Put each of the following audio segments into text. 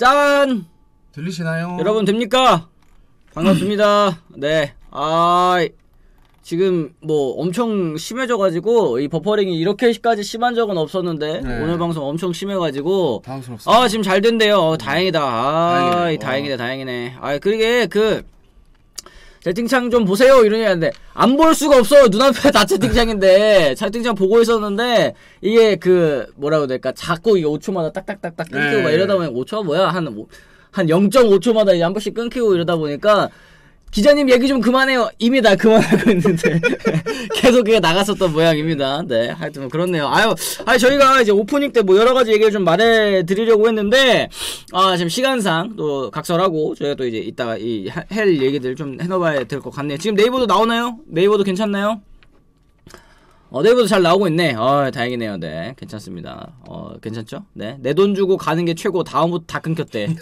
짠! 들리시나요? 여러분 됩니까? 반갑습니다. 네. 지금 뭐 엄청 심해져가지고 이 버퍼링이 이렇게까지 심한 적은 없었는데 네. 오늘 방송 엄청 심해가지고 당황스럽습니다. 지금 잘 된대요. 다행이다. 다행이네. 그게 채팅창 좀 보세요 이러는데 안 볼 수가 없어. 눈앞에 다 채팅창인데 채팅창 보고 있었는데 이게 뭐라고 해야 될까, 자꾸 이게 5초마다 딱딱딱딱 끊기고 막 이러다 보니까 5초가 뭐야, 한 0.5초마다 이제 한 번씩 끊기고 이러다 보니까 기자님 얘기 좀 그만해요. 이미 다 그만하고 있는데 계속 그게 나갔었던 모양입니다. 네, 하여튼 그렇네요. 저희가 이제 오프닝 때 뭐 여러 가지 얘기를 좀 말해드리려고 했는데 지금 시간상 또 각설하고 저희가 또 이제 이따가 할 얘기들 좀 해놓아야 될 것 같네요. 지금 네이버도 나오나요? 네이버도 괜찮나요? 네이버도 잘 나오고 있네. 다행이네요. 네, 괜찮습니다. 괜찮죠? 네, 내 돈 주고 가는 게 최고. 다음부터 다 끊겼대.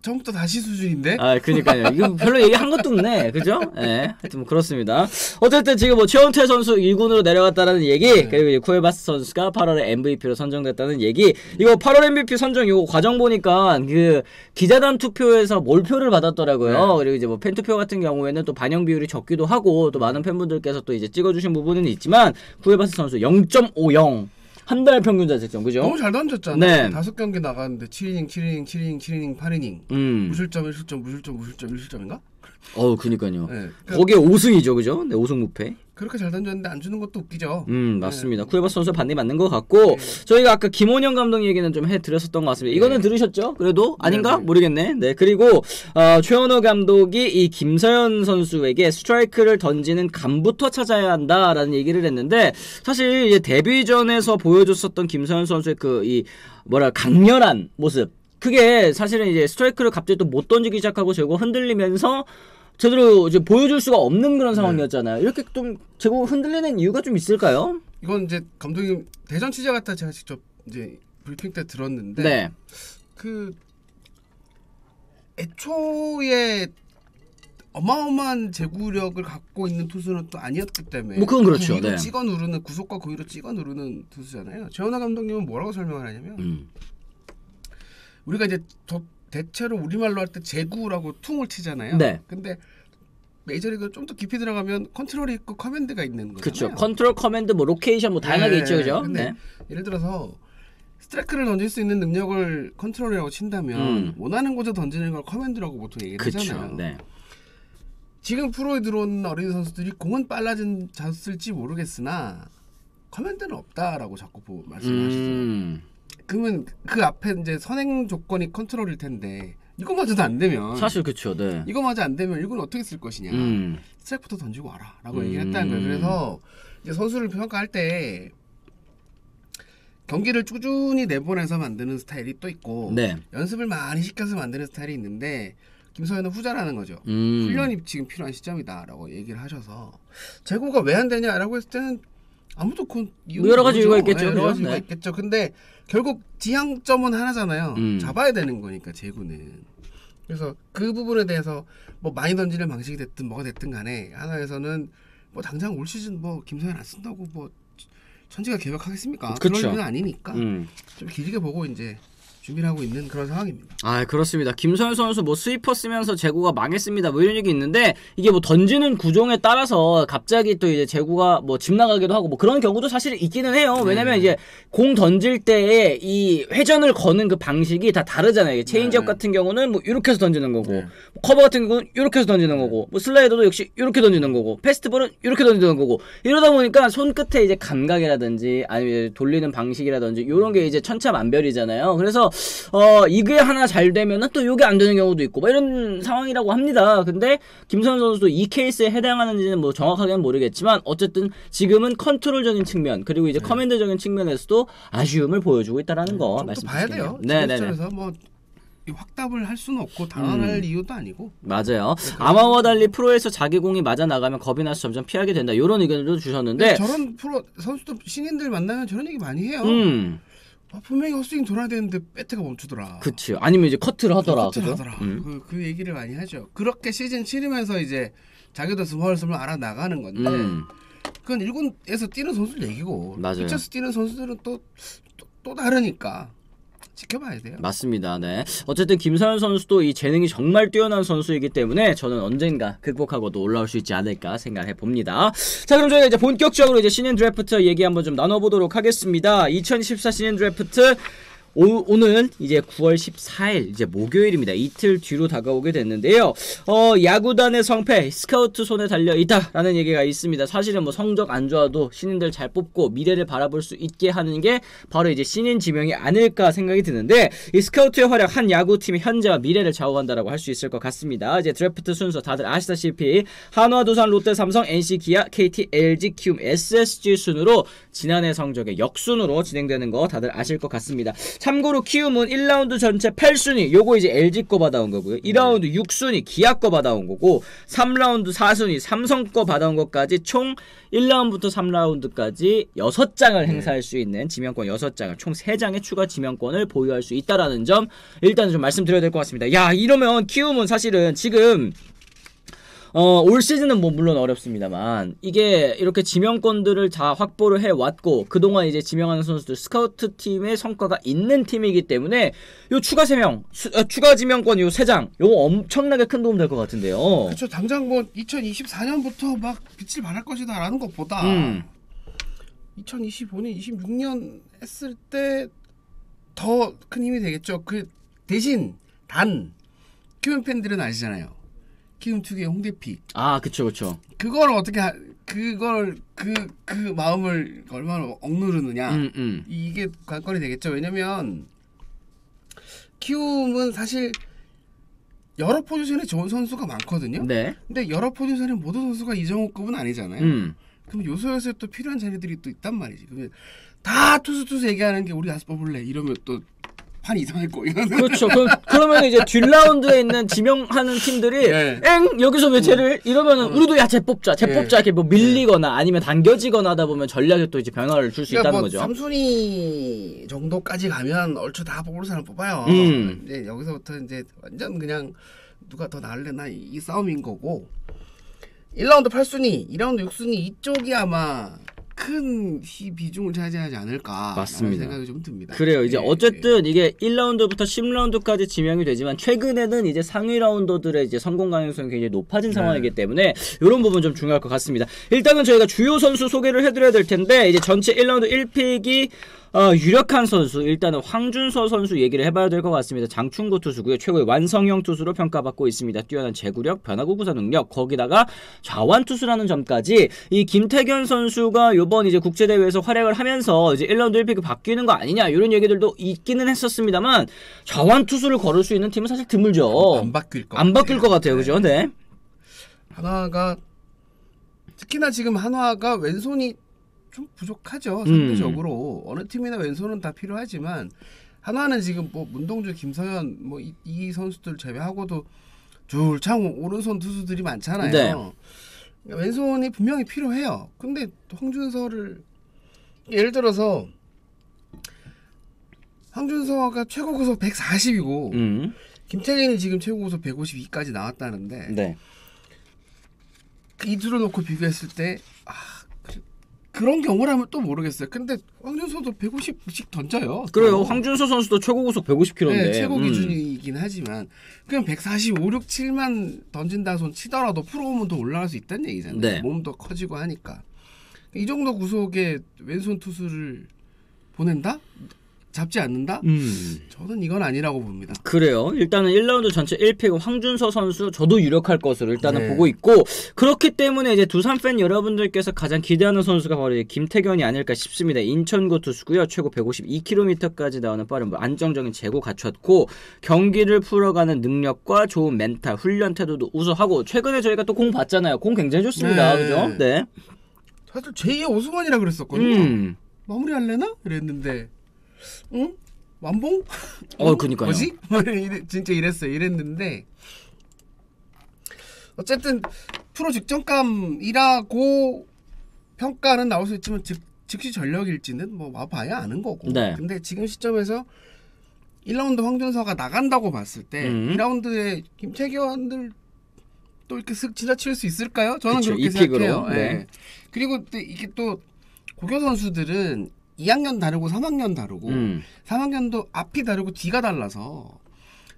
처음부터 다시 수준인데? 그니까요. 이거 별로 얘기한 것도 없네. 그죠? 네. 하여튼 뭐 그렇습니다. 어쨌든 지금 뭐 최원태 선수 1군으로 내려갔다라는 얘기, 그리고 이제 쿠에바스 선수가 8월에 MVP로 선정됐다는 얘기. 이거 8월 MVP 선정 요거 과정 보니까 기자단 투표에서 몰표를 받았더라고요. 그리고 이제 뭐 팬투표 같은 경우에는 또 반영 비율이 적기도 하고 또 많은 팬분들께서 또 이제 찍어주신 부분은 있지만 쿠에바스 선수 0.50 한 달 평균 자책점, 그죠? 너무 잘 던졌잖아. 네. 5경기 나갔는데 7이닝, 7이닝, 7이닝, 7이닝, 8이닝. 무실점, 1실점, 무실점, 1실점인가? 그니까요. 네. 거기에 5승이죠, 그죠? 네, 5승 무패. 그렇게 잘 던졌는데 안 주는 것도 웃기죠. 맞습니다. 쿠에바스 선수 반대 맞는 것 같고, 저희가 아까 김원영 감독 얘기는 좀 해드렸었던 것 같습니다. 이거는 들으셨죠? 그래도? 아닌가? 모르겠네. 네, 그리고 최원호 감독이 이 김서현 선수에게 스트라이크를 던지는 감부터 찾아야 한다라는 얘기를 했는데, 사실 이제 데뷔전에서 보여줬었던 김서현 선수의 강렬한 모습, 그게 사실은 이제 스트라이크를 갑자기 또 못 던지기 시작하고 제고 흔들리면서 제대로 이제 보여줄 수가 없는 그런 상황이었잖아요. 이렇게 좀 제고 흔들리는 이유가 좀 있을까요? 이건 이제 감독님 대전 취재 갔다 제가 직접 이제 브리핑 때 들었는데, 애초에 어마어마한 제구력을 갖고 있는 투수는 또 아니었기 때문에 뭐 그건 그렇죠. 구위로 찍어 누르는, 구속과 구위로 찍어 누르는 투수잖아요. 최원호 감독님은 뭐라고 설명을 하냐면 우리가 이제 대체로 우리말로 할 때 제구라고 퉁을 치잖아요. 네. 근데 메이저리그 좀 더 깊이 들어가면 컨트롤이 있고 커맨드가 있는 거잖아요. 그렇죠. 컨트롤, 커맨드, 뭐 로케이션 뭐 다양하게 있죠, 그죠? 근데 예를 들어서 스트라이크를 던질 수 있는 능력을 컨트롤이라고 친다면 원하는 곳에 던지는 걸 커맨드라고 보통 얘기를 하잖아요. 네. 지금 프로에 들어온 어린 선수들이 공은 빨라졌을지 모르겠으나 커맨드는 없다라고 자꾸 말씀하시죠. 그러면 그 앞에 이제 선행 조건이 컨트롤일 텐데 이거마저도 안 되면, 사실 그렇죠. 네. 이거마저 안 되면 이건 어떻게 쓸 것이냐. 스트라이크부터 던지고 와라라고 얘기했다는 거예요. 그래서 이제 선수를 평가할 때 경기를 꾸준히 내보내서 만드는 스타일이 또 있고, 연습을 많이 시켜서 만드는 스타일이 있는데 김서현은 후자라는 거죠. 훈련이 지금 필요한 시점이다라고 얘기를 하셔서 제구가 왜 안 되냐라고 했을 때는 아무도 여러 가지 이유가 있겠죠. 여러 가지 이유가 있겠죠. 근데 결국 지향점은 하나잖아요. 잡아야 되는 거니까 제구는. 그래서 그 부분에 대해서 뭐 많이 던지는 방식이 됐든 뭐가 됐든 간에 하나에서는 뭐 당장 올 시즌 뭐 김서현 안 쓴다고 뭐 천지가 개벽하겠습니까? 그럴 일은 아니니까 좀 길게 보고 이제 준비를 하고 있는 그런 상황입니다. 그렇습니다. 김서현 선수 뭐 스위퍼 쓰면서 제구가 망했습니다. 뭐 이런 얘기 있는데, 이게 뭐 던지는 구종에 따라서 갑자기 또 이제 제구가 뭐 집 나가기도 하고 뭐 그런 경우도 사실 있기는 해요. 왜냐면 이제 공 던질 때에 이 회전을 거는 그 방식이 다 다르잖아요. 체인지업 같은 경우는 뭐 이렇게 해서 던지는 거고, 커버 같은 경우는 이렇게 해서 던지는 거고, 뭐 슬라이더도 역시 이렇게 던지는 거고, 패스트볼은 이렇게 던지는 거고, 이러다 보니까 손끝에 이제 감각이라든지 아니면 돌리는 방식이라든지 이런 게 이제 천차만별이잖아요. 그래서 이게 하나 잘 되면은 또 이게 안 되는 경우도 있고 뭐 이런 상황이라고 합니다. 근데 김서현 선수도 이 케이스에 해당하는지는 뭐 정확하게는 모르겠지만 어쨌든 지금은 컨트롤적인 측면, 그리고 이제 커맨드적인 측면에서도 아쉬움을 보여주고 있다라는 거 말씀드릴게요. 봐야 돼요. 그래서 뭐 확답을 할 수는 없고 당황할 이유도 아니고. 맞아요. 아마와 달리 프로에서 자기 공이 맞아 나가면 겁이 나서 점점 피하게 된다. 이런 의견도 주셨는데, 저런 프로 선수들 신인들 만나면 저런 얘기 많이 해요. 분명히 헛스윙 돌아야 되는데 배트가 멈추더라. 그치. 아니면 이제 커트를 하더라. 그 얘기를 많이 하죠. 그렇게 시즌 치르면서 이제 자기도 스멀스멀 알아나가는 건데, 그건 1군에서 뛰는 선수들 얘기고, 맞아요. 피처스 뛰는 선수들은 또 또 다르니까 지켜봐야 돼요. 맞습니다. 네. 어쨌든 김서현 선수도 이 재능이 정말 뛰어난 선수이기 때문에 저는 언젠가 극복하고도 올라올 수 있지 않을까 생각해 봅니다. 자, 그럼 저희가 이제 본격적으로 이제 신인 드래프트 얘기 한번 좀 나눠보도록 하겠습니다. 2024 신인 드래프트 오늘 이제 9월 14일 이제 목요일입니다. 이틀 뒤로 다가오게 됐는데요. 야구단의 성패 스카우트 손에 달려 있다라는 얘기가 있습니다. 사실은 뭐 성적 안 좋아도 신인들 잘 뽑고 미래를 바라볼 수 있게 하는 게 바로 이제 신인 지명이 아닐까 생각이 드는데, 이 스카우트의 활약 한 야구팀의 현재와 미래를 좌우한다라고 할 수 있을 것 같습니다. 이제 드래프트 순서 다들 아시다시피 한화, 두산, 롯데, 삼성, NC, 기아, KT, LG, 키움, SSG 순으로 지난해 성적의 역순으로 진행되는 거 다들 아실 것 같습니다. 참고로 키움은 1라운드 전체 8순위 요거 이제 LG 거 받아온 거고요. 2라운드 6순위 기아 거 받아온 거고, 3라운드 4순위 삼성 거 받아온 것까지 총 1라운드부터 3라운드까지 6장을 행사할 수 있는 지명권 6장을 총 3장의 추가 지명권을 보유할 수 있다라는 점 일단은 좀 말씀드려야 될 것 같습니다. 야, 이러면 키움은 사실은 지금 올 시즌은 뭐 물론 어렵습니다만 이게 이렇게 지명권들을 다 확보를 해왔고 그동안 이제 지명하는 선수들 스카우트 팀의 성과가 있는 팀이기 때문에 요 추가 3명 추가 지명권 요 3장 요거 엄청나게 큰 도움 될 것 같은데요. 그렇죠. 당장 뭐 2024년부터 막 빛을 발할 것이다 라는 것보다 2025년 26년 했을 때 더 큰 힘이 되겠죠. 그 대신 키움 팬들은 아시잖아요. 키움 특유의 홍대픽. 아, 그쵸. 그걸 어떻게 그걸 그 마음을 얼마나 억누르느냐. 이게 관건이 되겠죠. 왜냐면 키움은 사실 여러 포지션에 좋은 선수가 많거든요. 네. 근데 여러 포지션에 모든 선수가 이정우급은 아니잖아요. 그럼 요소에서 또 필요한 자리들이 또 있단 말이지. 그러면 다 투수 얘기하는 게 우리 가서 뽑을래 이러면 또 판 이상할 거예요. 그렇죠. 그러면 이제 뒷라운드에 있는 지명하는 팀들이 여기서 왜 쟤를 이러면은 우리도 쟤 뽑자 이렇게 뭐 밀리거나 아니면 당겨지거나 하다 보면 전략에 또 이제 변화를 줄 수 있다는 거죠. 3순위 정도까지 가면 얼추 다 뽑을 사람 뽑아요. 이제 여기서부터 이제 완전 그냥 누가 더 나을래나 이 싸움인 거고, 1라운드 8순위, 2라운드 6순위 이쪽이 아마 큰 비중을 차지하지 않을까. 맞습니다. 생각이 좀 듭니다. 그래요. 이제 어쨌든 이게 1라운드부터 10라운드까지 지명이 되지만 최근에는 이제 상위 라운더들의 이제 성공 가능성이 굉장히 높아진 상황이기 때문에 이런 부분 좀 중요할 것 같습니다. 일단은 저희가 주요 선수 소개를 해드려야 될 텐데, 이제 전체 1라운드 1픽이 유력한 선수, 일단은 황준서 선수 얘기를 해봐야 될 것 같습니다. 장충고 투수고요. 최고의 완성형 투수로 평가받고 있습니다. 뛰어난 제구력, 변화구 구사 능력, 거기다가 좌완 투수라는 점까지, 이 김태견 선수가 요번 이제 국제대회에서 활약을 하면서 이제 1라운드 1픽이 바뀌는 거 아니냐 이런 얘기들도 있기는 했었습니다만, 좌완 투수를 걸을 수 있는 팀은 사실 드물죠. 안 바뀔 것 같아요. 그죠? 네. 한화가 특히나 지금 한화가 왼손이 좀 부족하죠. 상대적으로 어느 팀이나 왼손은 다 필요하지만 한화는 지금 뭐 문동주, 김서현 뭐 이 선수들 제외하고도 줄창 오른손 투수들이 많잖아요. 네. 왼손이 분명히 필요해요. 근데 황준서를 예를 들어서 황준서가 최고 구속 140이고 김태균이 지금 최고 구속 152까지 나왔다는데, 네. 이 둘을 놓고 비교했을 때 그런 경우라면 또 모르겠어요. 근데 황준서도 150씩 던져요. 그래요. 황준서 선수도 최고 구속 150km인데. 네, 최고 기준이긴 하지만 그냥 145, 6, 7만 던진다 손 치더라도 프로오면 더 올라갈 수 있다는 얘기잖아요. 네. 몸도 커지고 하니까. 이 정도 구속에 왼손 투수를 보낸다? 잡지 않는다? 저는 이건 아니라고 봅니다. 그래요. 일단은 1라운드 전체 1픽 황준서 선수 저도 유력할 것으로 일단은 보고 있고, 그렇기 때문에 이제 두산 팬 여러분들께서 가장 기대하는 선수가 바로 이제 김태견이 아닐까 싶습니다. 인천고 투수고요. 최고 152km까지 나오는 빠른 안정적인 제구 갖췄고, 경기를 풀어가는 능력과 좋은 멘탈, 훈련 태도도 우수하고, 최근에 저희가 또 공 봤잖아요. 공 굉장히 좋습니다. 그죠? 네. 사실 제2의 오승환이라 그랬었거든요. 마무리할래나? 이랬는데 응? 완봉? 그니까요. 뭐지? 진짜 이랬는데 어쨌든 프로 직전감이라고 평가는 나올 수 있지만 즉시 전력일지는 뭐 와봐야 아는 거고. 네. 근데 지금 시점에서 1라운드 황준서가 나간다고 봤을 때 2라운드에 김태견들 또 이렇게 쓱 지나칠 수 있을까요? 저는 그렇게 생각해요. 네. 그리고 또 이게 또 고교 선수들은 2학년 다르고 3학년 다르고 3학년도 앞이 다르고 뒤가 달라서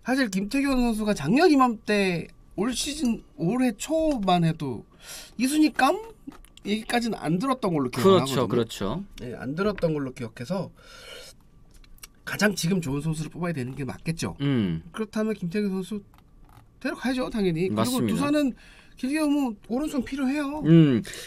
사실 김태균 선수가 작년 이맘때 올 시즌 올해 초만 해도 이순위감 얘기까지는 안 들었던 걸로 기억하거든요. 그렇죠. 네, 안 들었던 걸로 기억해서 가장 지금 좋은 선수를 뽑아야 되는 게 맞겠죠. 그렇다면 김태균 선수 데려가야죠, 당연히. 맞습니다. 그리고 두산은 길게 보면 오른손 필요해요.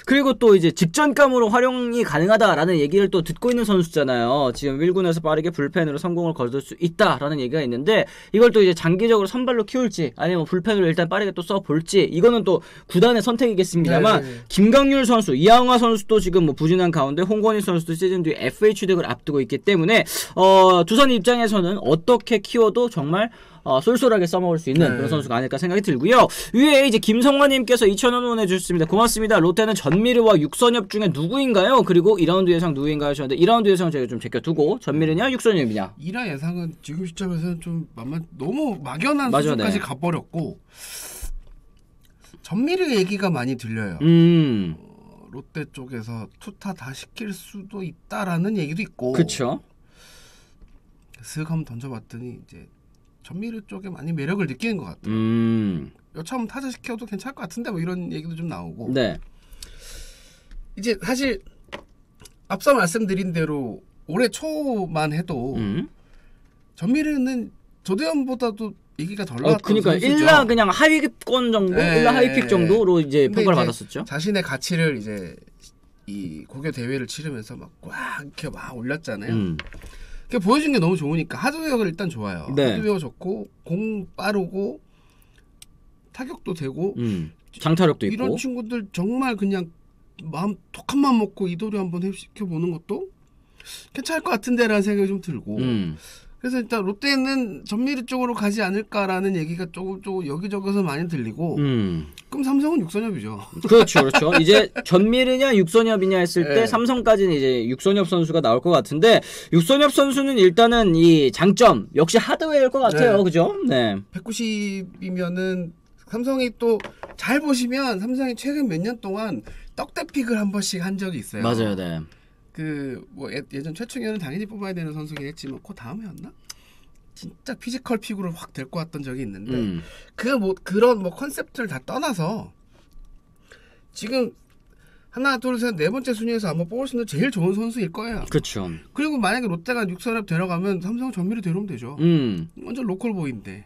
그리고 또 이제 직전감으로 활용이 가능하다라는 얘기를 또 듣고 있는 선수잖아요. 지금 1군에서 빠르게 불펜으로 성공을 거둘 수 있다라는 얘기가 있는데 이걸 또 이제 장기적으로 선발로 키울지 아니면 불펜으로 일단 빠르게 또 써볼지 이거는 또 구단의 선택이겠습니다만 네. 김강률 선수, 이항화 선수도 지금 뭐 부진한 가운데 홍건희 선수도 시즌 뒤에 FA 득을 앞두고 있기 때문에 두산 입장에서는 어떻게 키워도 정말 쏠쏠하게 써먹을 수 있는 그런 선수가 아닐까 생각이 들고요. 위에 이제 김성환님께서 2,000원 후원해주셨습니다. 고맙습니다. 롯데는 전미르와 육선엽 중에 누구인가요? 그리고 2라운드 예상 누구인가요? 하셨는데 2라운드 예상 제가 좀 제껴두고 전미르냐 육선엽이냐? 1화 예상은 지금 시점에서는 좀 너무 막연한 맞아, 수준까지 네. 가버렸고 전미르 얘기가 많이 들려요. 롯데 쪽에서 투타 다 시킬 수도 있다라는 얘기도 있고 그쵸. 슥 한번 던져봤더니 이제 전미르 쪽에 많이 매력을 느끼는 것 같아요. 여차하면 타자 시켜도 괜찮을 것 같은데 뭐 이런 얘기도 좀 나오고. 네. 이제 사실 앞서 말씀드린 대로 올해 초만 해도 전미르는 조대현보다도 얘기가 덜 나왔던 그러니까 선수죠. 1라 그냥 하위권 정도, 네. 1라 하위픽 정도로 이제 근데 평가를 이제 받았었죠. 자신의 가치를 이제 이 고교 대회를 치르면서 막 꽉 이렇게 막 올렸잖아요. 그 보여준 게 너무 좋으니까 하드웨어가 일단 좋아요. 네. 하드웨어 좋고 공 빠르고 타격도 되고 장타력도 있고 이런 친구들 정말 그냥 마음 톡한 마음 먹고 이도류 한번 시켜보는 것도 괜찮을 것 같은데라는 생각이 좀 들고 그래서 일단 롯데는 전미르 쪽으로 가지 않을까라는 얘기가 조금 여기저기서 많이 들리고 그럼 삼성은 육선엽이죠. 그렇죠. 이제 전미르냐 육선엽이냐 했을 때 네. 삼성까지는 이제 육선엽 선수가 나올 것 같은데 육선엽 선수는 일단은 이 장점 역시 하드웨어일 것 같아요. 네. 그죠? 네. 190이면은 삼성이 또 잘 보시면 삼성이 최근 몇 년 동안 떡대픽을 한 번씩 한 적이 있어요. 맞아요. 네. 그 뭐 예전 최충현은 당연히 뽑아야 되는 선수긴 했지만 그 다음이었나? 진짜 피지컬 픽으로 확 데리고 왔던 적이 있는데 그 뭐 그런 뭐 컨셉트를 다 떠나서 지금 하나 둘 셋 네 번째 순위에서 아마 뽑을 수 있는 제일 좋은 선수일 거예요. 그렇죠. 그리고 만약에 롯데가 육선엽 데려가면 삼성 전미를 데려오면 되죠. 완전 로컬 보이인데.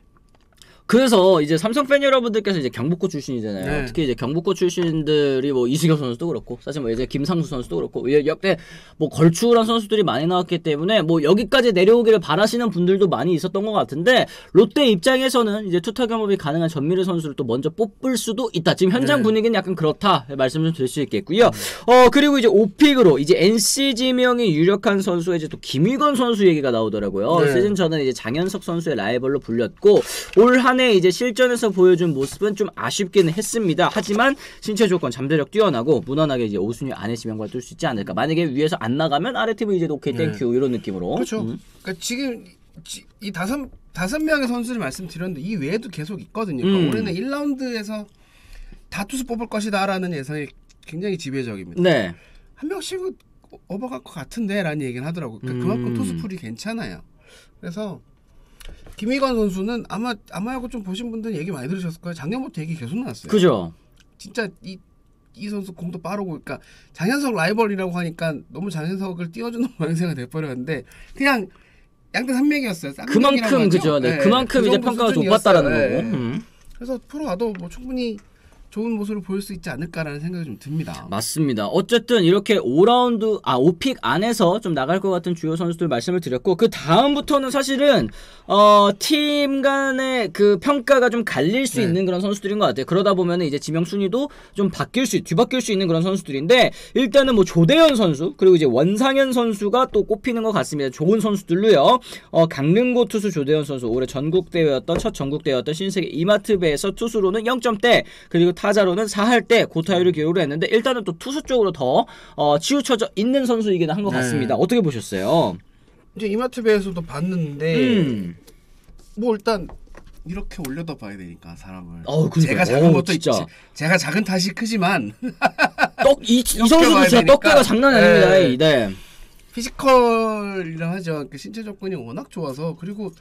그래서 이제 삼성 팬 여러분들께서 이제 경북고 출신이잖아요. 네. 특히 이제 경북고 출신들이 뭐 이승엽 선수도 그렇고 사실 뭐 이제 김상수 선수도 그렇고 역대 뭐 걸출한 선수들이 많이 나왔기 때문에 뭐 여기까지 내려오기를 바라시는 분들도 많이 있었던 것 같은데 롯데 입장에서는 이제 투타 경험이 가능한 전미르 선수를 또 먼저 뽑을 수도 있다. 지금 현장 네. 분위기는 약간 그렇다 말씀 좀 드릴 수 있겠고요. 그리고 이제 5픽으로 이제 NC 지명이 유력한 선수가 이제 또 김희건 선수 얘기가 나오더라고요. 네. 시즌 전에 이제 장현석 선수의 라이벌로 불렸고 올 한 해 이제 실전에서 보여준 모습은 좀 아쉽기는 했습니다. 하지만 신체 조건, 잠재력 뛰어나고 무난하게 이제 5순위 안에 지명받을 뜰 수 있지 않을까. 만약에 위에서 안 나가면 아래 팀은 이제 오케이 땡큐 이런 느낌으로. 그렇죠. 그러니까 지금 이 다섯 명의 선수를 말씀드렸는데 이 외에도 계속 있거든요. 그러니까 올해는 1라운드에서 다 투수 뽑을 것이다라는 예상이 굉장히 지배적입니다. 네. 한 명씩은 업어갈 것 같은데라는 얘기는 하더라고요. 그러니까 그만큼 투수풀이 괜찮아요. 그래서 김희건 선수는 아마 야구 좀 보신 분들은 얘기 많이 들으셨을 거예요. 작년부터 얘기 계속 나왔어요. 그죠. 진짜 이 선수 공도 빠르고, 그러니까 장현석 라이벌이라고 하니까 너무 장현석을 띄워주는 모양새가 돼버렸는데 그냥 양대 산맥이었어요. 그만큼 그죠. 네. 그만큼 그 이제 정도 평가가 수준이었어요. 높았다라는 거고. 그래서 프로 와도 뭐 충분히 좋은 모습을 보일 수 있지 않을까라는 생각이 좀 듭니다. 맞습니다. 어쨌든 이렇게 5픽 안에서 좀 나갈 것 같은 주요 선수들 말씀을 드렸고 그 다음부터는 사실은 팀 간의 그 평가가 좀 갈릴 수 있는 그런 선수들인 것 같아요. 그러다 보면 이제 지명 순위도 좀 뒤바뀔 수 있는 그런 선수들인데 일단은 뭐 조대현 선수 그리고 이제 원상현 선수가 또 꼽히는 것 같습니다. 좋은 선수들로요. 강릉고 투수 조대현 선수 올해 첫 전국대회였던 신세계 이마트배에서 투수로는 0점대 그리고 타자로는 4할대 고타율을 기록을 했는데 일단은 또 투수 쪽으로 더 치우쳐져 있는 선수이긴 한 것 같습니다. 어떻게 보셨어요? 이제 이마트배에서도 봤는데 뭐 일단 이렇게 올려다 봐야 되니까 사람을. 제가 작은 것도 있지. 제가 작은 탓이 크지만 이 선수도 진짜 떡대가 장난이 아닙니다. 네. 피지컬이라 하죠. 그 신체 조건이 워낙 좋아서 그리고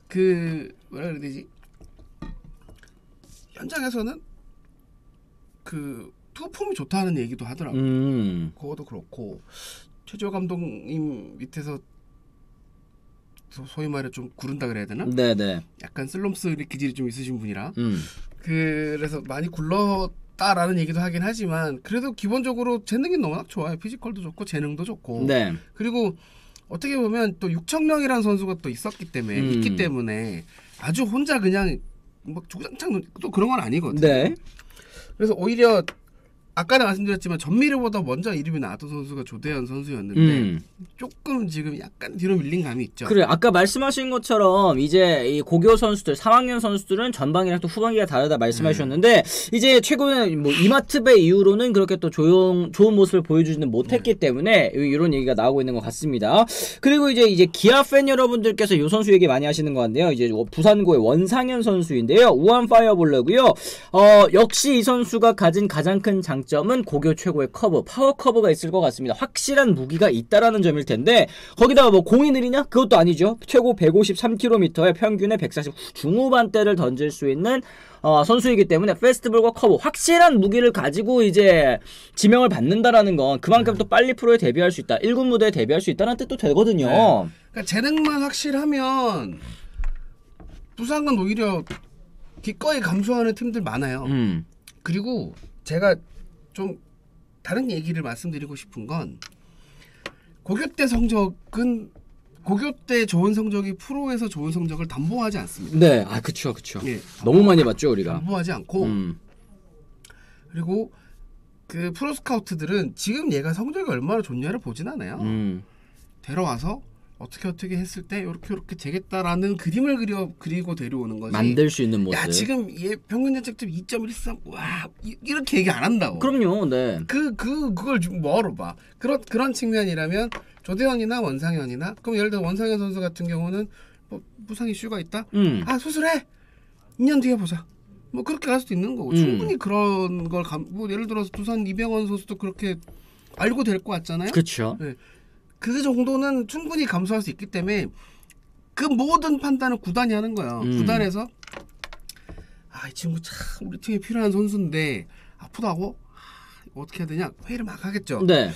그 뭐라 그래야 되지? 현장에서는 그 투폼이 좋다는 얘기도 하더라고요. 그것도 그렇고 최지호 감독님 밑에서 소위 말해 좀 구른다 그래야 되나? 네네. 약간 슬럼스 기질이 좀 있으신 분이라 그래서 많이 굴렀다라는 얘기도 하긴 하지만 그래도 기본적으로 재능이 워낙 좋아요. 피지컬도 좋고 재능도 좋고. 네. 그리고 어떻게 보면 또 육청명이라는 선수가 또 있기 때문에 아주 혼자 그냥 막 주구장창 또 그런 건 아니거든요. 네. 그래서 오히려 아까도 말씀드렸지만 전미르보다 먼저 이름이 나왔던 선수가 조대현 선수였는데 조금 지금 약간 뒤로 밀린 감이 있죠. 그래 아까 말씀하신 것처럼 이제 이 고교 선수들 3학년 선수들은 전반기랑 또 후반기가 다르다 말씀하셨는데 이제 최근에 뭐 이마트배 이후로는 그렇게 또 좋은 모습을 보여주지는 못했기 때문에 이런 얘기가 나오고 있는 것 같습니다. 그리고 이제 기아 팬 여러분들께서 이 선수 얘기 많이 하시는 것 같네요. 이제 부산고의 원상현 선수인데요. 우한 파이어볼레고요. 역시 이 선수가 가진 가장 큰 장점은 고교 최고의 커브, 파워 커브가 있을 것 같습니다. 확실한 무기가 있다라는 점일 텐데 거기다가 뭐 공이 느리냐? 그것도 아니죠. 최고 153km에 평균에 140 중후반대를 던질 수 있는 선수이기 때문에 페스티벌과 커브 확실한 무기를 가지고 이제 지명을 받는다라는 건 그만큼 또 빨리 프로에 데뷔할 수 있다. 1군 무대에 데뷔할 수 있다는 뜻도 되거든요. 네. 그러니까 재능만 확실하면 부산은 오히려 기꺼이 감수하는 팀들 많아요. 그리고 제가 좀 다른 얘기를 말씀드리고 싶은 건 고교 때 성적은 고교 때 좋은 성적이 프로에서 좋은 성적을 담보하지 않습니다. 네, 그쵸. 예, 너무 많이 봤죠 우리가. 담보하지 않고 그리고 그 프로 스카우트들은 지금 얘가 성적이 얼마나 좋냐를 보진 않아요. 데려와서 어떻게 했을 때 이렇게 되겠다라는 그림을 그리고 데려오는 거지. 만들 수 있는 모습. 야 지금 얘 평균 연착점 2.13 와 이렇게 얘기 안 한다고. 그럼요, 네. 그걸 좀 뭐하러 봐. 그런 측면이라면 조대현이나 원상현이나 그럼 예를 들어 원상현 선수 같은 경우는 뭐 부상 이슈가 있다. 수술해. 2년 뒤에 보자. 뭐 그렇게 갈 수도 있는 거고 충분히 그런 걸 뭐 예를 들어서 두산 이병헌 선수도 그렇게 알고 될 것 같잖아요. 그렇죠. 네. 그 정도는 충분히 감수할 수 있기 때문에 그 모든 판단을 구단이 하는 거예요. 구단에서 이 친구 참 우리 팀에 필요한 선수인데 아프다고 어떻게 해야 되냐 회의를 막 하겠죠. 네.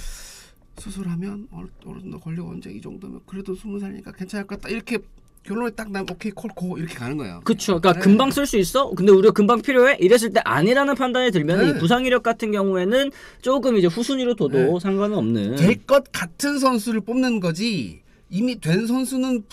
수술하면 어느 정도 걸리고 언제 이 정도면 그래도 20살이니까 괜찮을 것 같다 이렇게 결론에 딱 나면 오케이 콜고 이렇게 가는 거예요. 그렇죠. 그러니까 금방 쓸 수 있어. 근데 우리가 금방 필요해. 이랬을 때 아니라는 판단이 들면 이 부상 이력 같은 경우에는 조금 이제 후순위로 둬도 상관은 없는. 될 것 같은 선수를 뽑는 거지. 이미 된 선수는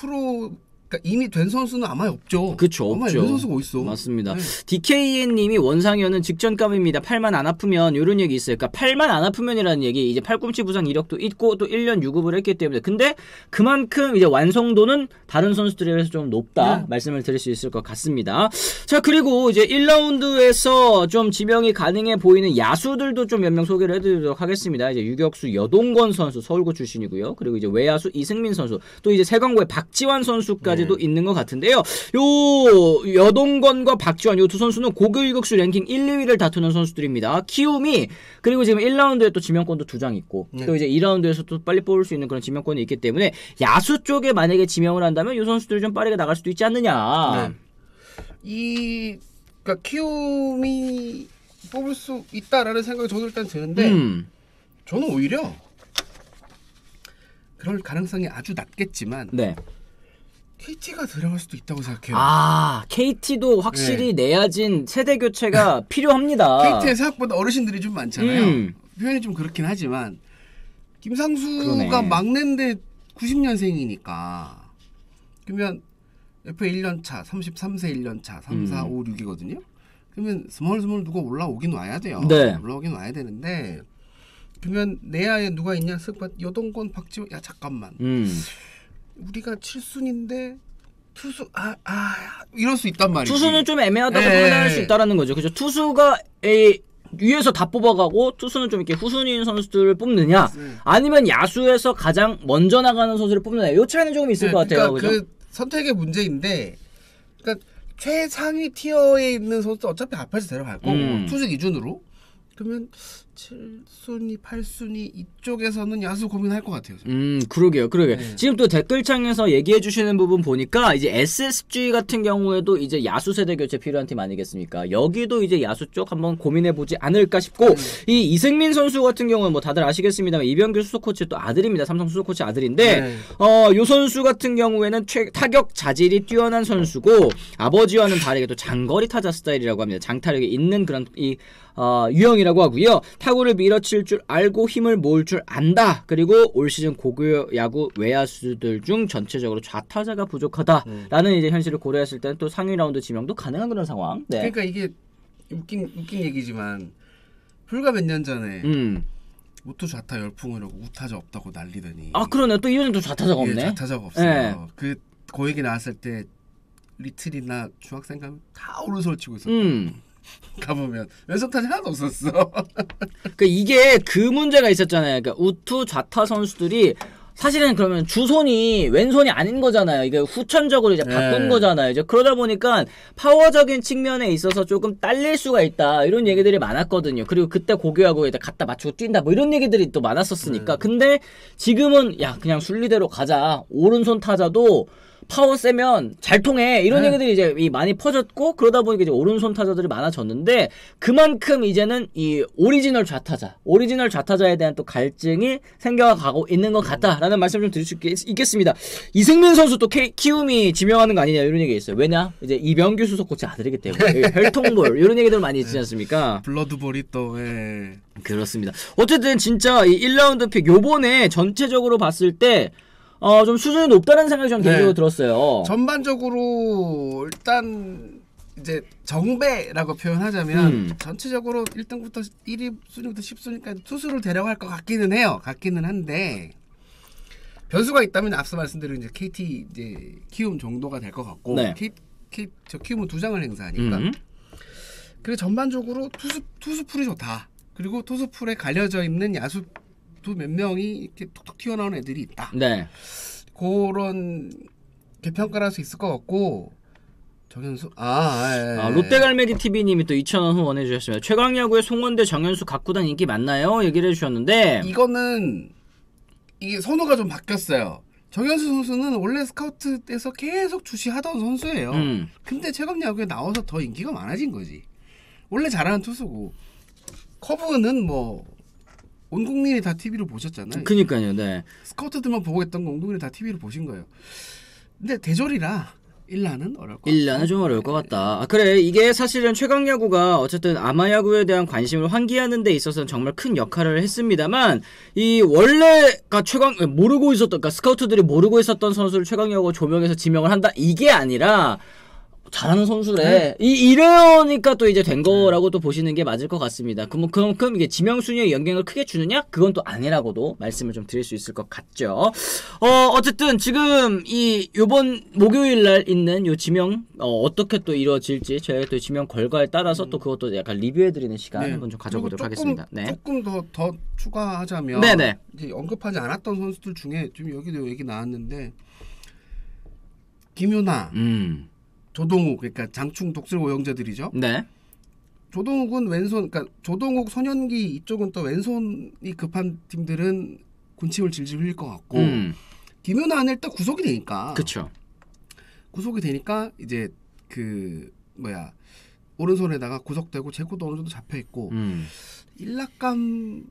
이미 된 선수는 아마 없죠. 그렇죠. 아마 없죠. 된 선수가 어딨어. 맞습니다. DKN님이 원상현은 직전감입니다. 팔만 안 아프면 이런 얘기 있어요. 그러니까 팔만 안 아프면이라는 얘기 이제 팔꿈치 부상 이력도 있고 또 1년 유급을 했기 때문에 근데 그만큼 이제 완성도는 다른 선수들에 비해서 좀 높다 말씀을 드릴 수 있을 것 같습니다. 자 그리고 이제 1라운드에서 좀 지명이 가능해 보이는 야수들도 좀 몇 명 소개를 해드리도록 하겠습니다. 이제 유격수 여동건 선수 서울고 출신이고요. 그리고 이제 외야수 이승민 선수 또 이제 세광고의 박지환 선수까지 도 있는 것 같은데요. 요 여동건과 박지환 요 두 선수는 고교 유격수 랭킹 1, 2위를 다투는 선수들입니다. 키움이 그리고 지금 1라운드에 또 지명권도 2장 있고 또 이제 2라운드에서 또 빨리 뽑을 수 있는 그런 지명권이 있기 때문에 야수 쪽에 만약에 지명을 한다면 요 선수들이 좀 빠르게 나갈 수도 있지 않느냐. 그러니까 키움이 뽑을 수 있다라는 생각이 저도 일단 드는데 저는 오히려 그럴 가능성이 아주 낮겠지만 KT가 들어갈 수도 있다고 생각해요. KT도 확실히 내야진 세대 교체가 필요합니다. KT의 생각보다 어르신들이 좀 많잖아요. 표현이 좀 그렇긴 하지만 김상수가 막내인데 90년생이니까 그러면 FA 1년차, 33세 1년차, 3, 4, 5, 6이거든요. 그러면 스멀스멀 누가 올라오긴 와야 돼요. 올라오긴 와야 되는데 그러면 내야에 누가 있냐? 여동건, 박지원. 야 잠깐만. 우리가 7순인데 투수 이럴 수 있단 말이지. 투수는 좀 애매하다고 판단할 수 있다라는 거죠. 그죠? 투수가 위에서 다 뽑아가고 투수는 좀 이렇게 후순위인 선수들을 뽑느냐, 아니면 야수에서 가장 먼저 나가는 선수를 뽑느냐. 이 차이는 조금 있을 것 같아요. 그러니까 그죠? 그 선택의 문제인데, 그러니까 최상위 티어에 있는 선수 어차피 앞에서 데려갈 거고 투수 기준으로. 그러면 7순위, 8순위 이쪽에서는 야수 고민할 것 같아요. 그러게요. 네. 지금 또 댓글창에서 얘기해 주시는 부분 보니까 이제 SSG 같은 경우에도 이제 야수 세대 교체 필요한 팀 아니겠습니까? 여기도 이제 야수 쪽 한번 고민해 보지 않을까 싶고 이 이승민 선수 같은 경우는 뭐 다들 아시겠습니다만 이병규 수석 코치 또 아들입니다. 삼성 수석 코치 아들인데 요 선수 같은 경우에는 타격 자질이 뛰어난 선수고 아버지와는 다르게 또 장거리 타자 스타일이라고 합니다. 장타력이 있는 그런 유형이라고 하고요. 타구를 밀어칠 줄 알고 힘을 모을 줄 안다. 그리고 올 시즌 고교 야구 외야수들 중 전체적으로 좌타자가 부족하다라는 이제 현실을 고려했을 때는 또 상위 라운드 지명도 가능한 그런 상황. 네. 그러니까 이게 웃긴 얘기지만 불과 몇 년 전에 우투 좌타 열풍으로 우타자 없다고 난리더니 그러네. 또 이번엔 또 좌타자가 없네. 좌타자가 없어요. 네. 그 얘기 나왔을 때 리틀이나 중학생 가면 다 오른손을 치고 있었거든. 가보면 왼손 타자 하나도 없었어. 이게 그 문제가 있었잖아요. 그러니까 우투 좌타 선수들이 사실은 그러면 주손이 왼손이 아닌 거잖아요. 이게 후천적으로 이제 바꾼 거잖아요. 이제 그러다 보니까 파워적인 측면에 있어서 조금 딸릴 수가 있다. 이런 얘기들이 많았거든요. 그리고 그때 고교하고 이제 갖다 맞추고 뛴다. 뭐 이런 얘기들이 또 많았었으니까. 근데 지금은 야 그냥 순리대로 가자. 오른손 타자도 파워 세면 잘 통해 이런 얘기들이 이제 많이 퍼졌고 그러다 보니까 이제 오른손 타자들이 많아졌는데 그만큼 이제는 이 오리지널 좌타자에 대한 또 갈증이 생겨가고 있는 것 같다라는 말씀 좀 드릴 수 있겠습니다. 이승민 선수 또 키움이 지명하는 거 아니냐 이런 얘기가 있어요. 왜냐 이제 이병규 수석 코치 아들이기 때문에 혈통볼 이런 얘기들 많이 있지 않습니까? 블러드볼이 또 그렇습니다. 어쨌든 진짜 이 1라운드 픽 요번에 전체적으로 봤을 때 좀 수준이 높다는 생각이 좀 개인적으로 들었어요. 전반적으로 일단 이제 정배라고 표현하자면 전체적으로 1등부터 1위 순위부터 10순위까지 투수를 데려갈 것 같기는 해요. 같기는 한데 변수가 있다면 앞서 말씀드린 이제 KT 이제 키움 정도가 될 것 같고 저 키움은 2장을 행사하니까 그리고 전반적으로 투수 풀이 좋다. 그리고 투수 풀에 갈려져 있는 야수 몇 명이 이렇게 툭툭 튀어나오는 애들이 있다. 네. 그런 개평가를 할 수 있을 것 같고 정현수 롯데갈매기 TV님이 또 2,000원 후원해 주셨습니다. 최강야구의 송원대 정현수 각 구단 인기 많나요? 얘기를 해주셨는데 이거는 이게 선호가 좀 바뀌었어요. 정현수 선수는 원래 스카우트에서 계속 주시하던 선수예요. 근데 최강야구에 나와서 더 인기가 많아진 거지. 원래 잘하는 투수고 커브는 뭐 온 국민이 다 TV로 보셨잖아요. 그니까요, 네. 스카우트들만 보고 있던 거 온 국민이 다 TV로 보신 거예요. 근데 대졸이라 1라는 어려울 것 같다. 1라는 좀 어려울 것 같다. 그래 이게 사실은 최강야구가 어쨌든 아마야구에 대한 관심을 환기하는 데 있어서는 정말 큰 역할을 했습니다만 이 원래가 모르고 있었던 그러니까 스카우트들이 모르고 있었던 선수를 최강야구가 조명해서 지명을 한다 이게 아니라 잘하는 선수래. 이러니까 또 이제 된 거라고 또 보시는 게 맞을 것 같습니다. 그만큼 이게 지명 순위에 영향을 크게 주느냐? 그건 또 아니라고도 말씀을 좀 드릴 수 있을 것 같죠. 어쨌든 지금 요번 목요일 날 있는 요 지명 어떻게 또 이루어질지 저희가 또 지명 결과에 따라서 또 그것도 약간 리뷰해드리는 시간 한번 좀 가져보도록 하겠습니다. 네. 조금 더 추가하자면 이제 언급하지 않았던 선수들 중에 지금 여기도 얘기 나왔는데 김윤아. 조동욱 그러니까 장충 독슬고 영재들이죠. 네. 조동욱은 왼손 그러니까 조동욱 선현기 이쪽은 또 왼손이 급한 팀들은 군침을 질질 흘릴 것 같고 김윤아는 일단 구속이 되니까. 그렇죠. 구속이 되니까 이제 오른손에다가 구속되고 제구도 어느 정도 잡혀 있고 일락감일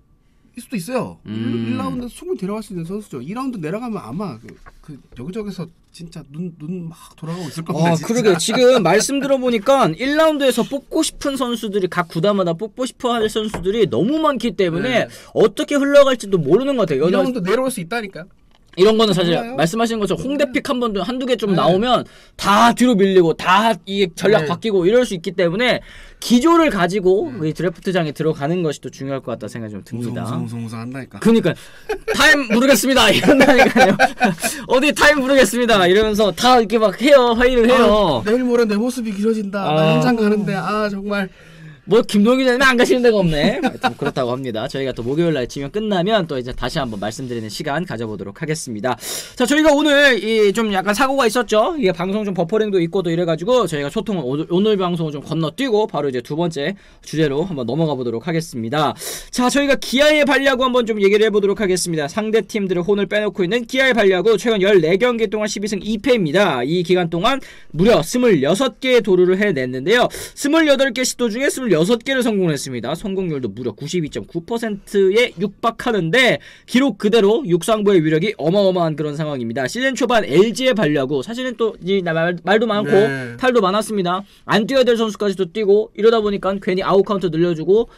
수도 있어요. 1라운드 충분히 데려갈 수 있는 선수죠. 2라운드 내려가면 아마 그 여기저기서 진짜 눈 막 돌아가고 있을 겁니다. 그러게 지금 말씀 들어보니까 1라운드에서 뽑고 싶은 선수들이 각 구단마다 뽑고 싶어 할 선수들이 너무 많기 때문에 어떻게 흘러갈지도 모르는 것 같아요. 2라운드 내려올 수 있다니까. 이런 거는 사실 말씀하시는 것처럼 홍대픽 한두 개 좀 나오면 다 뒤로 밀리고 다 이 전략 바뀌고 이럴 수 있기 때문에 기조를 가지고 이 드래프트장에 들어가는 것이 또 중요할 것 같다 생각이 좀 듭니다. 웅성웅성 한다니까. 그러니까 타임 모르겠습니다 이런다니까요. 어디 타임 모르겠습니다 이러면서 다 이렇게 막 해요. 회의를 해요. 내일 모레 내 모습이 길어진다. 나 현장 가는데 정말 뭐 김동희 기자님 안 가시는 데가 없네. 하여튼 그렇다고 합니다. 저희가 또 목요일날 지면 끝나면 또 이제 다시 한번 말씀드리는 시간 가져보도록 하겠습니다. 자, 저희가 오늘 이 좀 약간 사고가 있었죠. 이게 방송 좀 버퍼링도 있고 또 이래가지고 저희가 소통을 오늘 방송을 좀 건너뛰고 바로 이제 두 번째 주제로 한번 넘어가 보도록 하겠습니다. 자, 저희가 기아의 발야구 한번 좀 얘기를 해보도록 하겠습니다. 상대 팀들의 혼을 빼놓고 있는 기아의 발야구 최근 14경기 동안 12승 2패입니다. 이 기간 동안 무려 26개의 도루를 해냈는데요. 28개 시도 중에 26개를 성공했습니다. 성공률도 무려 92.9%에 육박하는데 기록 그대로 육상부의 위력이 어마어마한 그런 상황입니다. 시즌 초반 LG의 발야구 사실은 또 말도 많고 네. 탈도 많았습니다. 안 뛰어야 될 선수까지도 뛰고 이러다 보니까 괜히 아웃 카운트 늘려주고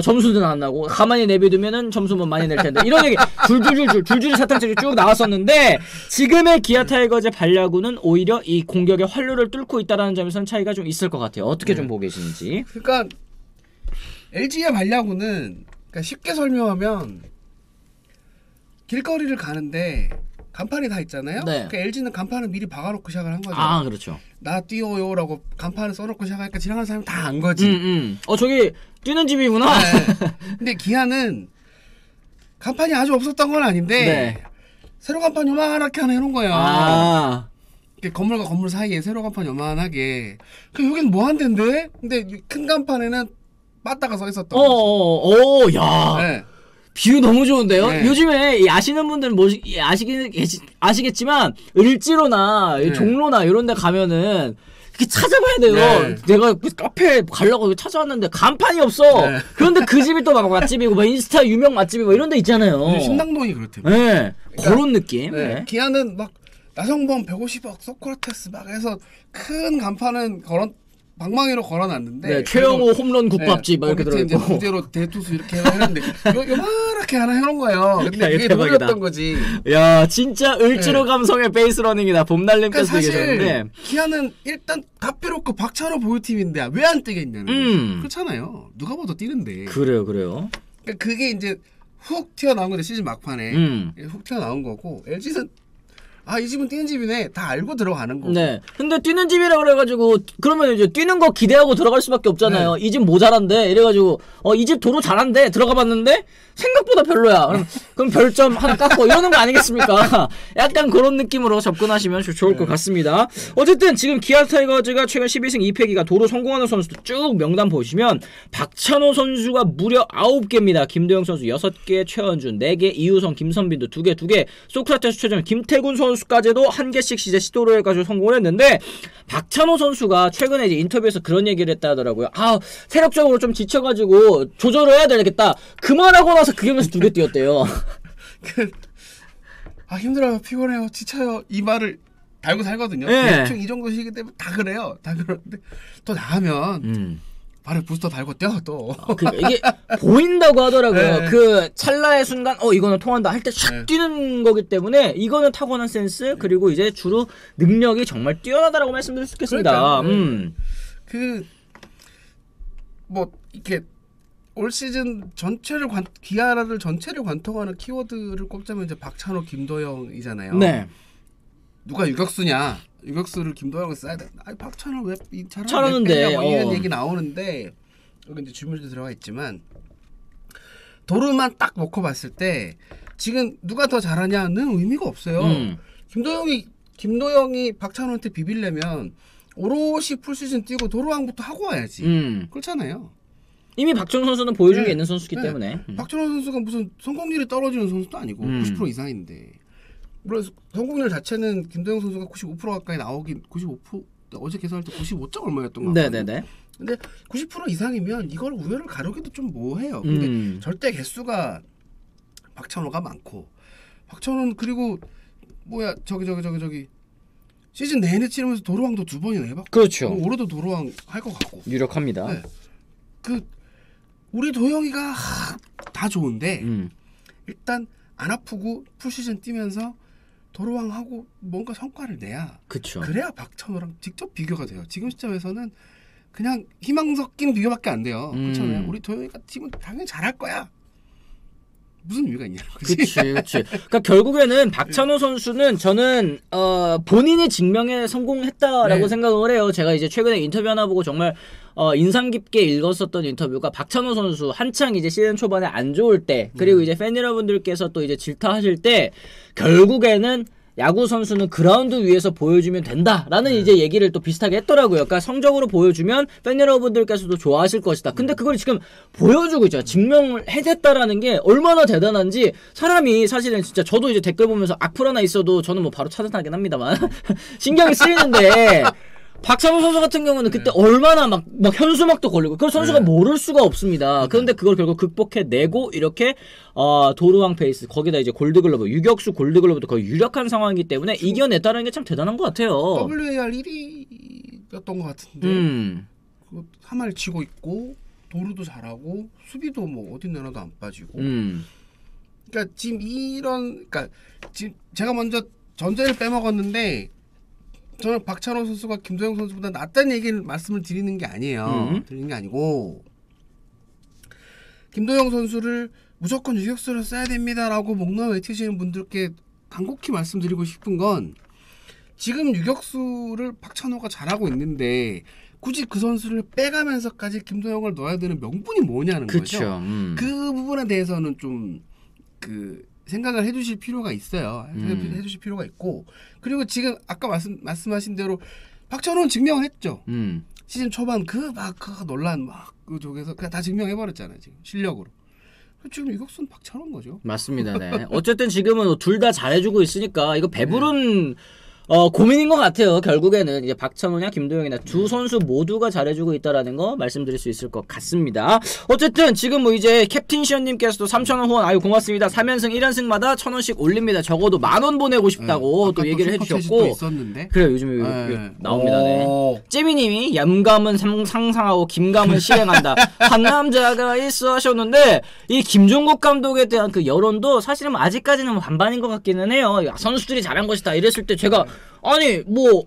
점수도 안 나고 가만히 내비두면은 점수만 많이 낼 텐데 이런 얘기 줄줄이 사탕책이 쭉 나왔었는데 지금의 기아 타이거즈의 발야구는 오히려 이 공격의 활로를 뚫고 있다는 점에서는 차이가 좀 있을 것 같아요. 어떻게 좀 보고 계시는지. 그러니까 LG의 발야구는 그러니까 쉽게 설명하면 길거리를 가는데 간판이 다 있잖아요. 네. 그러니까 LG는 간판을 미리 박아놓고 시작을 한 거죠. 아, 그렇죠. 나 뛰어요라고 간판을 써놓고 시작하니까 지나가는 사람이 다 안 거지. 저기 뛰는 집이구나. 네. 근데 기아는 간판이 아주 없었던 건 아닌데 네. 세로 간판 요만하게 하나 해놓은 거예요. 아. 건물과 건물 사이에 세로 간판 요만하게. 그 여긴 뭐 한대인데? 근데 큰 간판에는 빠따가 써 있었던 거지. 야. 네. 비유 너무 좋은데요? 네. 요즘에 아시는 분들은 아시겠지만 을지로나 네. 종로나 이런 데 가면은 이렇게 찾아봐야 돼요. 네. 내가 카페 가려고 찾아왔는데 간판이 없어. 네. 그런데 그 집이 또 막 맛집이고 막 인스타 유명 맛집이 뭐 이런 데 있잖아요. 신당동이 그렇대요. 네. 그러니까, 그런 느낌. 네. 네. 기아는 막 나성범 150억 소크라테스 막 해서 큰 간판은 방망이로 걸어놨는데 네, 최영호 홈런 국밥집 막 이렇게 들어있고 이제 무제로 대투수 이렇게 했는데 요만하게 하나 해놓은 거예요. 근데 그게 노렸던 거지. 야 진짜 을지로 네. 감성의 베이스러닝이다. 봄날님께서 그러니까 계셨는데 기아는 일단 다 필요없고 박찬호 보유팀인데 왜 안 뛰겠냐는 그렇잖아요. 누가 봐도 뛰는데. 그래요. 그러니까 그게 이제 훅 튀어나온 건데 시즌 막판에 훅 튀어나온 거고 LG는 이 집은 뛰는 집이네. 다 알고 들어가는 거고. 네. 근데 뛰는 집이라 그래가지고 그러면 이제 뛰는 거 기대하고 들어갈 수밖에 없잖아요. 네. 이 집 모자란데 이래가지고 이 집 도로 잘한데 들어가봤는데 생각보다 별로야. 그럼 별점 하나 깎고 이러는 거 아니겠습니까? 약간 그런 느낌으로 접근하시면 좋을 것 같습니다. 어쨌든 지금 기아 타이거즈가 최근 12승 2패기가 도로 성공하는 선수들 쭉 명단 보시면 박찬호 선수가 무려 9개입니다. 김도영 선수 6개, 최원준 4개, 이우성, 김선빈도 2개, 소크라테스 최정, 김태군 선수까지도 1개씩 이제 시도를 해가지고 성공을 했는데 박찬호 선수가 최근에 이제 인터뷰에서 그런 얘기를 했다 하더라고요. 체력적으로 좀 지쳐가지고 조절을 해야 되겠다. 그만하고 나서 그 경기에서 2개 뛰었대요. 힘들어요, 피곤해요, 지쳐요 이 말을 달고 살거든요. 네. 대충 이 정도 시기 때문에 다 그래요. 다 그러는데 또 나가면 발에 부스터 달고 뛰어 또. 이게 보인다고 하더라고요. 네. 그 찰나의 순간 이거는 통한다 할 때 샥 뛰는 거기 때문에 이거는 타고난 센스 그리고 이제 주로 능력이 정말 뛰어나다라고 말씀드릴 수 있겠습니다. 이렇게 올 시즌 전체를 기아를 전체를 관통하는 키워드를 꼽자면 이제 박찬호, 김도영이잖아요. 네. 누가 유격수냐? 유격수를 김도영을 써야 돼. 박찬호 왜 잘하는데 이런 얘기 나오는데 여기 이제 주문도 들어가 있지만 도루만 딱 놓고 봤을 때 지금 누가 더 잘하냐는 의미가 없어요. 김도영이 박찬호한테 비빌려면 오롯이 풀시즌 뛰고 도루왕부터 하고 와야지. 그렇잖아요. 이미 박찬호 선수는 보여준 게 있는 선수기 때문에. 박찬호 선수가 무슨 성공률이 떨어지는 선수도 아니고 90% 이상인데. 물론 성공률 자체는 김도영 선수가 95% 가까이 나오긴 95% 어제 계산할 때 95점 얼마였던 거 같거든요. 네네네. 근데 90% 이상이면 이걸 우열을 가르기도 좀 뭐해요. 근데 절대 개수가 박찬호가 많고 박찬호는 그리고 저기 시즌 내내 치르면서 도루왕도 2번이나 해봤고 그렇죠. 올해도 도루왕 할 것 같고 유력합니다. 네. 우리 도영이가 다 좋은데 일단 안 아프고 풀시즌 뛰면서 도루왕하고 뭔가 성과를 내야 그쵸. 그래야 박찬호랑 직접 비교가 돼요. 지금 시점에서는 그냥 희망 섞인 비교밖에 안 돼요. 그렇잖아요. 우리 도영이가 팀은 당연히 잘할 거야. 무슨 의미가 있냐. 그치. 그러니까 결국에는 박찬호 선수는 저는 본인이 증명에 성공했다라고 생각을 해요. 제가 이제 최근에 인터뷰 하나 보고 정말 인상 깊게 읽었었던 인터뷰가 박찬호 선수 한창 이제 시즌 초반에 안 좋을 때 그리고 이제 팬 여러분들께서 또 이제 질타하실 때 결국에는 야구 선수는 그라운드 위에서 보여주면 된다라는 이제 얘기를 또 비슷하게 했더라고요. 그러니까 성적으로 보여주면 팬 여러분들께서도 좋아하실 것이다. 근데 그걸 지금 보여주고 있죠. 증명을 해냈다라는 게 얼마나 대단한지 사람이 사실은 진짜 저도 이제 댓글 보면서 악플 하나 있어도 저는 뭐 바로 차단하긴 합니다만 신경이 쓰이는데 박찬호 선수 같은 경우는 그때 얼마나 막 현수막도 걸리고 그 선수가 모를 수가 없습니다. 그런데 그걸 결국 극복해내고 이렇게 도루왕 페이스 거기다 이제 골드글러브 유격수 골드글러브도 거의 유력한 상황이기 때문에 이겨냈다는 게 참 대단한 것 같아요. WAR 1위였던 것 같은데 그거 3할 치고 있고 도루도 잘하고 수비도 뭐 어디 내놔도 안 빠지고 그러니까 지금 그러니까 지금 제가 먼저 전제를 빼먹었는데 저는 박찬호 선수가 김도영 선수보다 낫다는 얘기를 말씀을 드리는 게 아니에요. 드리는 게 아니고 김도영 선수를 무조건 유격수로 써야 됩니다라고 목 놓아 외치시는 분들께 간곡히 말씀드리고 싶은 건 지금 유격수를 박찬호가 잘하고 있는데 굳이 그 선수를 빼가면서까지 김도영을 넣어야 되는 명분이 뭐냐는 거죠. 그 부분에 대해서는 좀 생각을 해주실 필요가 있어요. 해주실 필요가 있고 그리고 지금 아까 말씀하신 대로 박찬호는 증명을 했죠. 시즌 초반 그 논란 그 쪽에서 그냥 다 증명해버렸잖아요. 지금 실력으로. 지금 유격수는 박찬호인 거죠. 맞습니다. 네. 어쨌든 지금은 둘 다 잘해주고 있으니까 이거 배부른 고민인 것 같아요. 결국에는 이제 박찬호냐 김도영이나 두 선수 모두가 잘해주고 있다라는 거 말씀드릴 수 있을 것 같습니다. 어쨌든 지금 뭐 이제 캡틴 시언님께서도 3,000원 후원 아유 고맙습니다. 3연승 1연승마다 1,000원씩 올립니다. 적어도 10,000원 보내고 싶다고 또 얘기를 해주셨고 그래요. 요즘에 나옵니다. 네. 찌미님이 얌감은 상상하고 김감은 실행한다. 한 남자가 있어 하셨는데 이 김종국 감독에 대한 그 여론도 사실은 아직까지는 반반인 것 같기는 해요. 선수들이 잘한 것이다 이랬을 때 제가 아니 뭐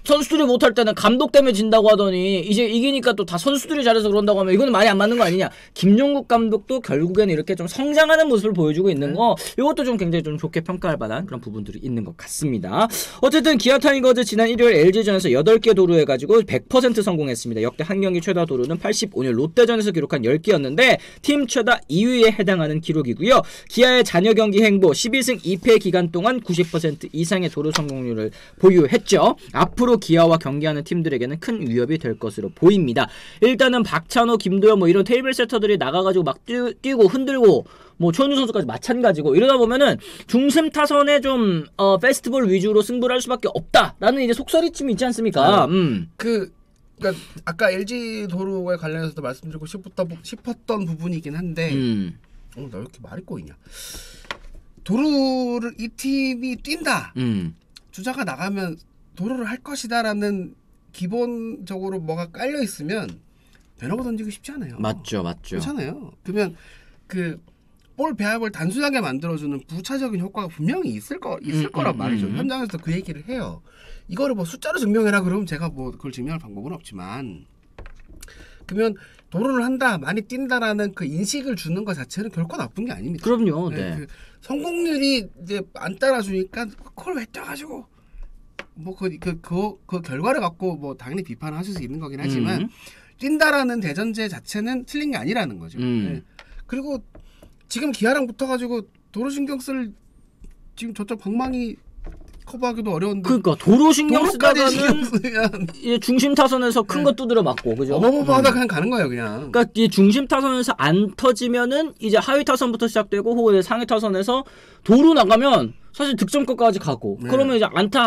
선수들이 못할 때는 감독 때문에 진다고 하더니 이제 이기니까 또 다 선수들이 잘해서 그런다고 하면 이거는 말이 안 맞는 거 아니냐. 김종국 감독도 결국에는 이렇게 좀 성장하는 모습을 보여주고 있는 거 이것도 좀 굉장히 좀 좋게 평가할 만한 그런 부분들이 있는 것 같습니다. 어쨌든 기아 타이거즈 지난 일요일 LG전에서 8개 도루해가지고 100% 성공했습니다. 역대 한 경기 최다 도루는 85년 롯데전에서 기록한 10개였는데 팀 최다 2위에 해당하는 기록이고요. 기아의 잔여 경기 행보 12승 2패 기간 동안 90% 이상의 도루 성공률을 보유했죠. 앞으로 기아와 경기하는 팀들에게는 큰 위협이 될 것으로 보입니다. 일단은 박찬호, 김도영 뭐 이런 테이블 세터들이 나가가지고 막 뛰고 흔들고 뭐 최원준 선수까지 마찬가지고 이러다 보면은 중심 타선에 좀 페스티벌 위주로 승부를 할 수밖에 없다라는 이제 속설이쯤이 있지 않습니까? 그러니까 아까 LG 도루에 관련해서도 말씀드리고 싶었던 부분이긴 한데 나 왜 이렇게 말이 꼬이냐. 도루를 이 팀이 뛴다. 주자가 나가면 도루를 할 것이다라는 기본적으로 뭐가 깔려 있으면 변화고 던지기 쉽지 않아요. 맞죠. 그렇잖아요. 그러면 볼 배합을 단순하게 만들어주는 부차적인 효과가 분명히 있을 거란 말이죠. 현장에서 그 얘기를 해요. 이거를 뭐 숫자로 증명해라 그러면 제가 뭐 그걸 증명할 방법은 없지만 그러면 도루를 한다, 많이 뛴다라는 그 인식을 주는 것 자체는 결코 나쁜 게 아닙니다. 그럼요. 네. 성공률이 이제 안 따라주니까 그걸 왜 떠가지고 뭐 그 결과를 갖고 뭐 당연히 비판하실 수 있는 거긴 하지만 뛴다라는 대전제 자체는 틀린 게 아니라는 거죠. 네. 그리고 지금 기아랑 붙어가지고 도루 신경 쓸 지금 저쪽 방망이 커버하기도 어려운데 그러니까 도루 신경 쓰다가는 이 중심 타선에서 큰 거 두드려 맞고 그죠? 어마어마하다 그냥 가는 거예요 그냥. 그러니까 이 중심 타선에서 안 터지면은 이제 하위 타선부터 시작되고 혹은 상위 타선에서 도루 나가면 사실 득점권까지 가고 그러면 이제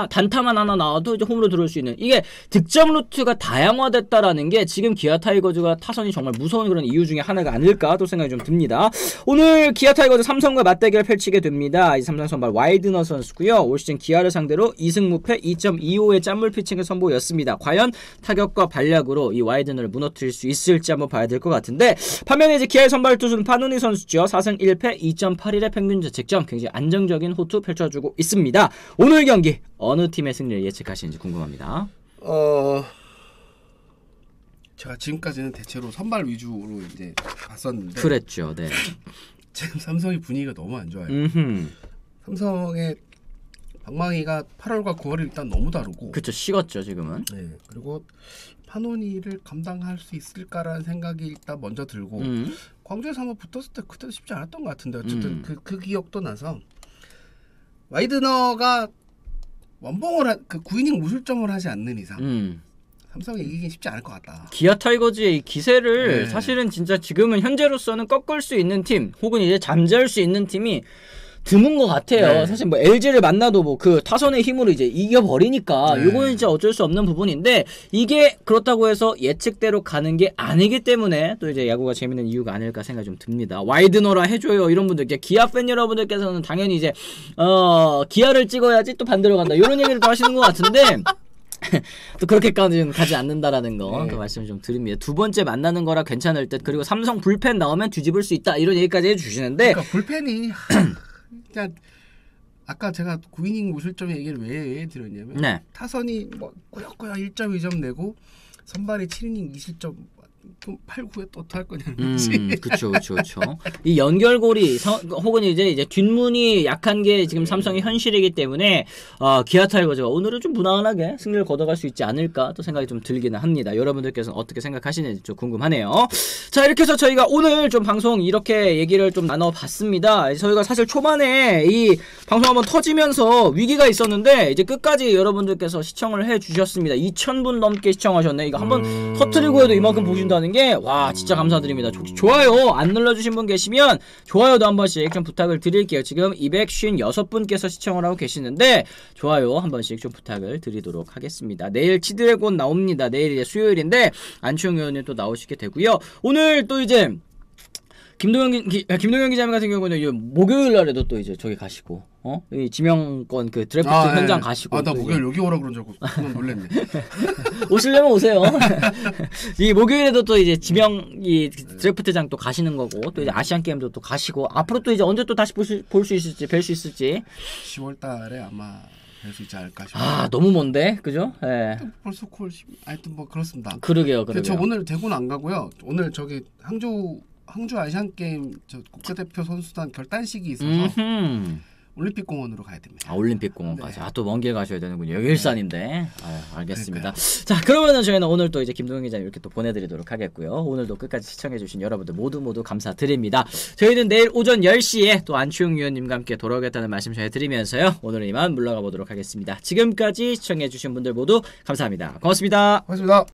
단타만 하나 나와도 이제 홈으로 들어올 수 있는 이게 득점 루트가 다양화됐다라는 게 지금 기아 타이거즈가 타선이 정말 무서운 그런 이유 중에 하나가 아닐까 또 생각이 좀 듭니다. 오늘 기아 타이거즈 삼성과 맞대결 펼치게 됩니다. 이 삼성 선발 와이드너 선수고요. 올 시즌 기아를 상대로 2승 무패 2.25의 짠물 피칭을 선보였습니다. 과연 타격과 발약으로 이 와이드너를 무너뜨릴 수 있을지 한번 봐야 될 것 같은데 반면에 이제 기아의 선발 투수는 파누니 선수죠. 4승 1패 2.81의 평균 자책점 굉장히 안정적인 호투 펼쳐주고 있습니다. 오늘 경기 어느 팀의 승리를 예측하시는지 궁금합니다. 제가 지금까지는 대체로 선발 위주로 이제 봤었는데 그랬죠. 네. 지금 삼성이 분위기가 너무 안 좋아요. 음흠. 삼성의 방망이가 8월과 9월이 일단 너무 다르고. 그쵸, 식었죠 지금은. 네. 그리고 판원이를 감당할 수 있을까라는 생각이 일단 먼저 들고 광주에서 한번 붙었을 때 그때도 쉽지 않았던 것 같은데 어쨌든 그 기억도 나서 와이드너가 원봉을 그 9이닝 무실점을 하지 않는 이상 삼성이 이기긴 쉽지 않을 것 같다. 기아 타이거즈의 이 기세를 네. 사실은 진짜 지금은 현재로서는 꺾을 수 있는 팀 혹은 이제 잠재울 수 있는 팀이 드문 것 같아요. 네. 사실 뭐 LG를 만나도 뭐 그 타선의 힘으로 이제 이겨버리니까 네. 요거는 진짜 어쩔 수 없는 부분인데 이게 그렇다고 해서 예측대로 가는 게 아니기 때문에 또 이제 야구가 재밌는 이유가 아닐까 생각이 좀 듭니다. 와이드너라 해줘요 이런 분들 이제 기아 팬 여러분들께서는 당연히 이제 기아를 찍어야지 또 반대로 간다 이런 얘기를 또 하시는 것 같은데 또 그렇게까지는 가지 않는다라는 거 그 말씀을 좀 드립니다. 두 번째 만나는 거라 괜찮을 듯 그리고 삼성 불펜 나오면 뒤집을 수 있다 이런 얘기까지 해주시는데 그러니까 불펜이 그냥 아까 제가 9이닝 무실점 얘기를 왜 드렸냐면 네. 타선이 뭐 꾸역꾸역 1점 2점 내고 선발이 7이닝 2실점 8, 9에 또 어떡할 거냐는 그쵸. 이 연결고리 혹은 이제 뒷문이 약한 게 지금 삼성의 현실이기 때문에 기아 타이거즈가 오늘은 좀 무난하게 승리를 거둬갈 수 있지 않을까 또 생각이 좀 들기는 합니다. 여러분들께서는 어떻게 생각하시는지 좀 궁금하네요. 자 이렇게 해서 저희가 오늘 좀 방송 이렇게 얘기를 좀 나눠봤습니다. 저희가 사실 초반에 이 방송 한번 터지면서 위기가 있었는데 이제 끝까지 여러분들께서 시청을 해주셨습니다. 2,000분 넘게 시청하셨네. 이거 한번 터트리고 해도 이만큼 보신다는 게 와 진짜 감사드립니다. 좋아요 안 눌러주신 분 계시면 좋아요도 한 번씩 좀 부탁을 드릴게요. 지금 256분께서 시청을 하고 계시는데 좋아요 한 번씩 좀 부탁을 드리도록 하겠습니다. 내일 치드래곤 나옵니다. 내일 이제 수요일인데 안치홍 의원님 또 나오시게 되고요. 오늘 또 이제 김동현 기자님 같은 경우는 목요일 날에도 또 이제 저기 가시고 이 지명권 그 드래프트 현장 가시고 나 목요일 여기 오라 그런 줄 알고 정말 놀랐네. 오시려면 오세요. 이 목요일에도 또 이제 이 드래프트장 또 가시는 거고 또 이제 아시안 게임도 또 가시고 앞으로 또 이제 언제 또 다시 볼 수 있을지 뵐 수 있을지 10월달에 아마 뵐 수 있지 않을까 싶어요. 너무 먼데 그죠? 예. 벌써 9월 10일 하여튼 뭐 그렇습니다. 그러게요. 저 오늘 대구는 안 가고요. 오늘 저기 항주 아시안 게임 국가대표 선수단 결단식이 있어서 올림픽 공원으로 가야 됩니다. 올림픽 공원까지. 또 먼 길 가셔야 되는군요. 여기 일산인데. 알겠습니다. 그러니까요. 자, 그러면은 저희는 오늘 또 이제 김동현 기자님 이렇게 또 보내드리도록 하겠고요. 오늘도 끝까지 시청해주신 여러분들 모두 감사드립니다. 저희는 내일 오전 10시에 또 안치홍 위원님과 함께 돌아오겠다는 말씀 전해드리면서요. 오늘은 이만 물러가 보도록 하겠습니다. 지금까지 시청해주신 분들 모두 감사합니다. 고맙습니다. 고맙습니다.